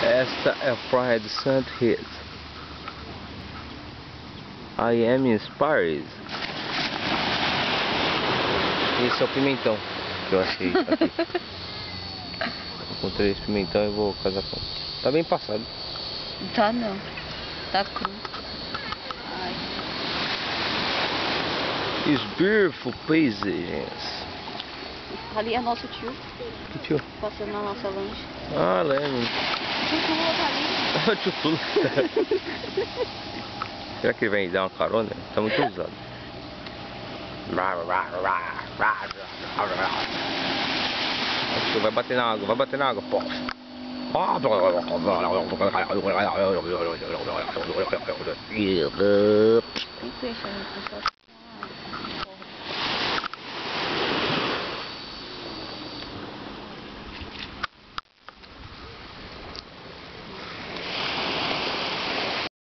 Esta é a praia de St. Hit. I am inspired. Esse é o pimentão que eu achei aqui. Encontrei esse pimentão e vou casar com. Tá bem passado. Tá não. Tá cru. Ai. It's beautiful paisages. Ali é nosso tio. Que tio? Passando na nossa lancha. Ah, lembro. Tio Tula tá ali. Tio Tula. Será que ele vem dar uma carona? Tá muito usado. Acho que vai bater na água, pô. Tem peixe ali, pessoal.